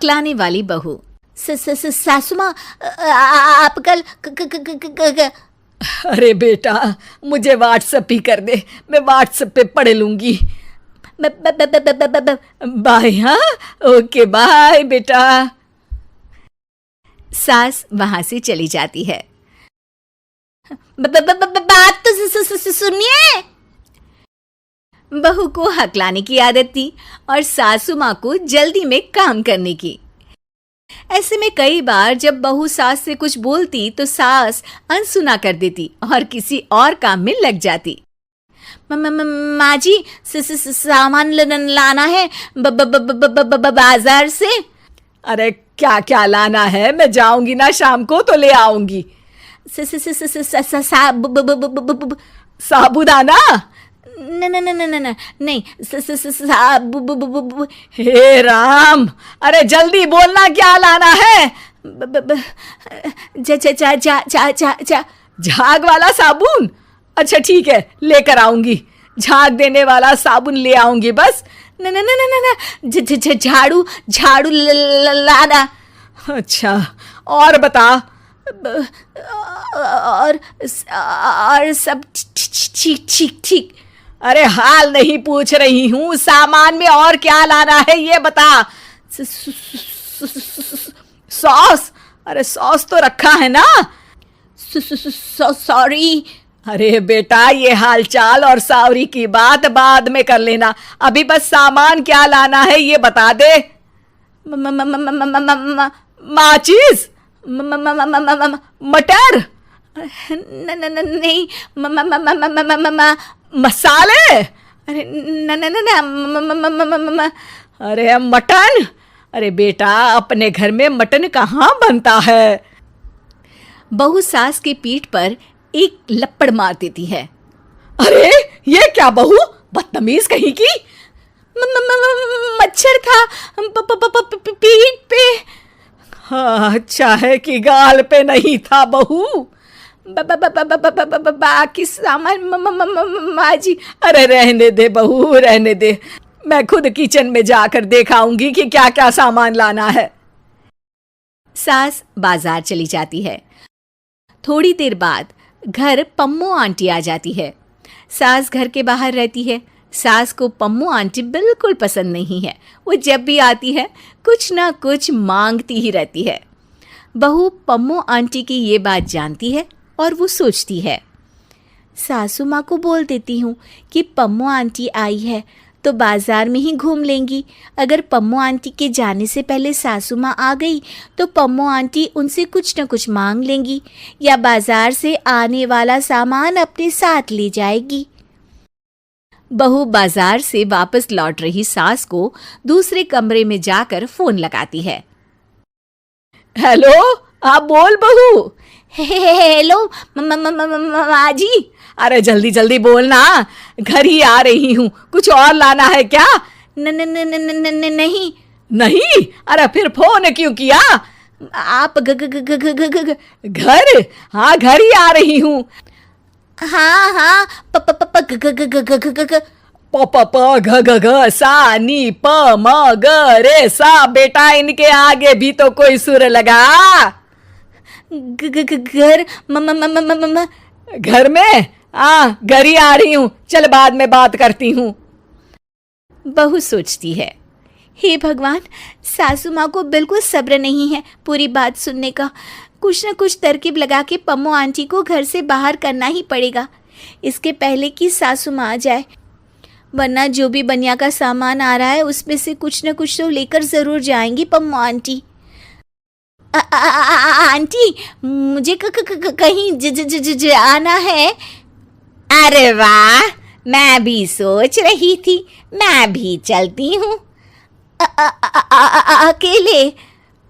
हकलाने वाली बहू। सासू माँ, आप कल अरे बेटा, मुझे व्हाट्सएप ही कर दे, मैं व्हाट्सएप पे पढ़ लूंगी। बाय। हाँ, ओके बाय बेटा। सास वहां से चली जाती है। बात तो सुनिए। बहू को हकलाने की आदत थी और सासू माँ को जल्दी में काम करने की। ऐसे में कई बार जब बहू सास से कुछ बोलती तो सास अनसुना कर देती और किसी और काम में लग जाती। माँ जी, सामान लाना है बाजार से। अरे क्या क्या लाना है? मैं जाऊंगी ना शाम को तो ले आऊंगी। साबुदाना? नहीं। हे राम, अरे जल्दी बोलना, क्या लाना है? झाग वाला साबुन? अच्छा ठीक है, लेकर आऊंगी। झाग देने वाला साबुन ले आऊंगी बस। झाड़ू लाना। अच्छा, और बता। और सब ठीक। अरे हाल नहीं पूछ रही हूँ, सामान में और क्या लाना है ये बता। सॉस? अरे सॉस तो रखा है ना। सॉरी। अरे बेटा, ये हालचाल और सॉरी की बात बाद में कर लेना, अभी बस सामान क्या लाना है ये बता दे। माचिस? मटर? नहीं। मसाले? अरे अरे मटन? अरे बेटा, अपने घर में मटन कहाँ बनता है? बहू सास की पीठ पर एक लपड़ मार देती है। अरे ये क्या बहू, बदतमीज कहीं की। मच्छर था पीठ पे। हाँ, अच्छा है कि गाल पे नहीं था बहू। बाकी सामान माँ जी। अरे रहने दे बहू, रहने दे, मैं खुद किचन में जाकर देखाऊंगी कि क्या क्या सामान लाना है। सास बाजार चली जाती है। थोड़ी देर बाद घर पम्मू आंटी आ जाती है। सास घर के बाहर रहती है। सास को पम्मू आंटी बिल्कुल पसंद नहीं है। वो जब भी आती है कुछ ना कुछ मांगती ही रहती है। बहू पम्मू आंटी की ये बात जानती है और वो सोचती है, सासू माँ को बोल देती हूँ कि पम्मू आंटी आई है तो बाजार में ही घूम लेंगी। अगर पम्मू आंटी के जाने से पहले सासू माँ आ गई तो पम्मू आंटी उनसे कुछ न कुछ मांग लेंगी या बाजार से आने वाला सामान अपने साथ ले जाएगी। बहू बाजार से वापस लौट रही सास को दूसरे कमरे में जाकर फोन लगाती है। हेलो, आप बोल बहू। हेलो माँ जी। अरे जल्दी जल्दी बोलना, घर ही आ रही हूँ, कुछ और लाना है क्या? नहीं। नहीं? अरे फिर फोन क्यों किया? आप घर? हाँ, घर ही आ रही हूँ। हाँ सा नी प म ग रे सा। बेटा, इनके आगे भी तो कोई सुर लगा। घर घर में? घर ही आ रही हूँ, चल बाद में बात करती हूँ। बहू सोचती है, हे भगवान, सासू माँ को बिल्कुल सब्र नहीं है पूरी बात सुनने का। कुछ न कुछ तरकीब लगा के पम्मू आंटी को घर से बाहर करना ही पड़ेगा इसके पहले कि सासू माँ आ जाए, वरना जो भी बनिया का सामान आ रहा है उसमें से कुछ न कुछ तो लेकर ज़रूर जाएंगी पम्मू आंटी। आंटी, मुझे कहीं जाना है। अरे वाह, मैं भी सोच रही थी, मैं भी चलती हूँ। अकेले?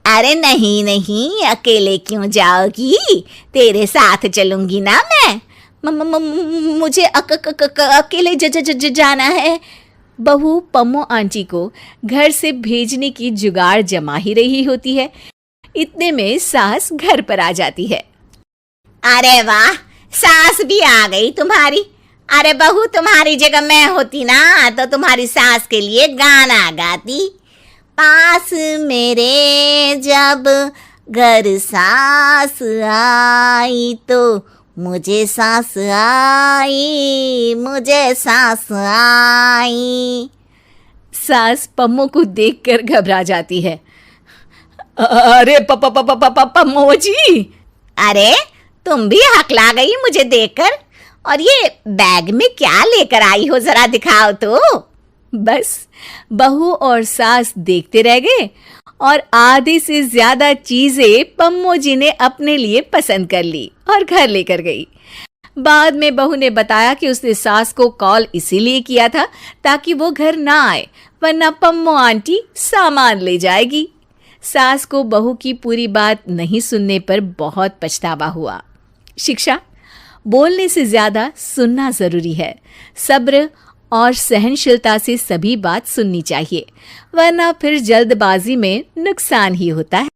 अरे नहीं, अकेले क्यों जाओगी, तेरे साथ चलूंगी ना मैं। मुझे अकेले जाना है। बहू पम्मू आंटी को घर से भेजने की जुगाड़ जमा ही रही होती है। इतने में सास घर पर आ जाती है। अरे वाह, सास भी आ गई तुम्हारी। अरे बहू, तुम्हारी जगह मैं होती ना तो तुम्हारी सास के लिए गाना गाती। पास मेरे जब घर सास आई तो मुझे सांस आई, मुझे सांस आई। सास पम्मो को देखकर घबरा जाती है। अरे पम्मो जी। अरे तुम भी हकला गई मुझे देखकर। और ये बैग में क्या लेकर आई हो, जरा दिखाओ तो। बस बहू और सास देखते रह गए और आधे से ज्यादा चीजें पम्मो जी ने अपने लिए पसंद कर ली और घर लेकर गई। बाद में बहू ने बताया कि उसने सास को कॉल इसीलिए किया था ताकि वो घर ना आए, वरना पम्मो आंटी सामान ले जाएगी। सास को बहू की पूरी बात नहीं सुनने पर बहुत पछतावा हुआ। शिक्षा: बोलने से ज्यादा सुनना जरूरी है। सब्र और सहनशीलता से सभी बात सुननी चाहिए, वरना फिर जल्दबाजी में नुकसान ही होता है।